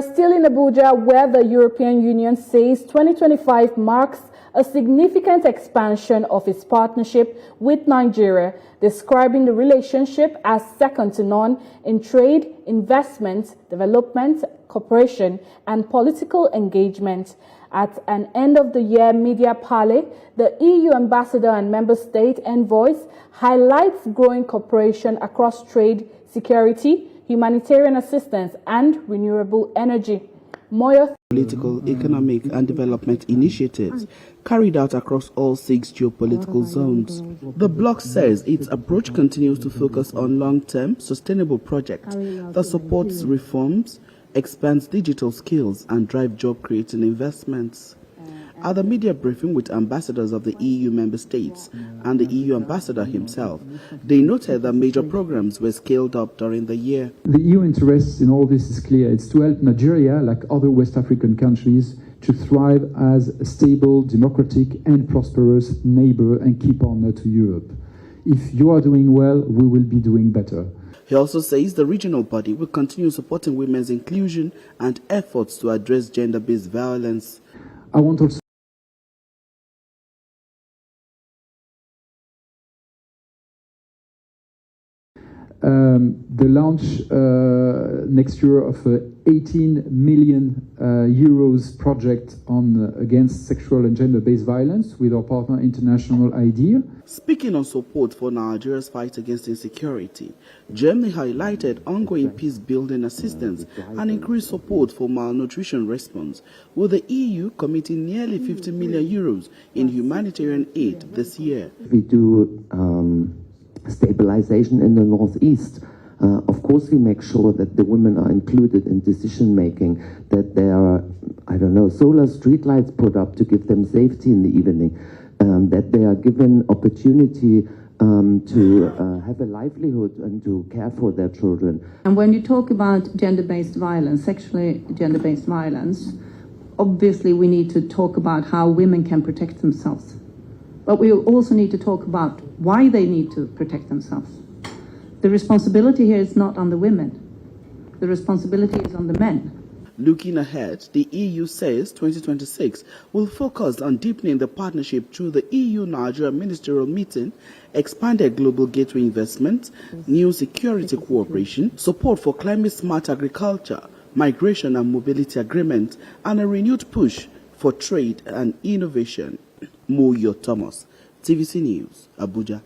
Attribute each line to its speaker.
Speaker 1: Still in Abuja, where the European Union says 2025 marks a significant expansion of its partnership with Nigeria, describing the relationship as second to none in trade, investment, development, cooperation, and political engagement. At an end-of-the-year media parley, the EU ambassador and member state envoys highlights growing cooperation across trade, security, humanitarian assistance, and renewable energy.
Speaker 2: Political, economic, and development initiatives carried out across all 6 geopolitical zones. The bloc says its approach continues to focus on long-term, sustainable projects that supports reforms, expands digital skills, and drive job-creating investments. At the media briefing with ambassadors of the EU member states and the EU ambassador himself, they noted that major programs were scaled up during the year.
Speaker 3: The EU interest in all this is clear. It's to help Nigeria, like other West African countries, to thrive as a stable, democratic, and prosperous neighbor and key partner to Europe. If you are doing well, we will be doing better.
Speaker 2: He also says the regional body will continue supporting women's inclusion and efforts to address gender-based violence.
Speaker 3: I want also the launch next year of a 18 million euros project on against sexual and gender-based violence with our partner International IDEA.
Speaker 2: Speaking on support for Nigeria's fight against insecurity, Germany highlighted ongoing peace-building assistance and increased support for malnutrition response, with the EU committing nearly 50 million euros in humanitarian aid this year.
Speaker 4: We do stabilization in the northeast. Of course, we make sure that the women are included in decision making, that there are, I don't know, solar streetlights put up to give them safety in the evening, that they are given opportunity to have a livelihood and to care for their children.
Speaker 5: And when you talk about gender-based violence, sexually gender-based violence, obviously we need to talk about how women can protect themselves. But we also need to talk about why they need to protect themselves. The responsibility here is not on the women. The responsibility is on the men.
Speaker 2: Looking ahead, the EU says 2026 will focus on deepening the partnership through the EU-Nigeria ministerial meeting, expanded global gateway investment, new security cooperation, support for climate-smart agriculture, migration and mobility agreement, and a renewed push for trade and innovation. Moyo Thomas, TVC News, Abuja.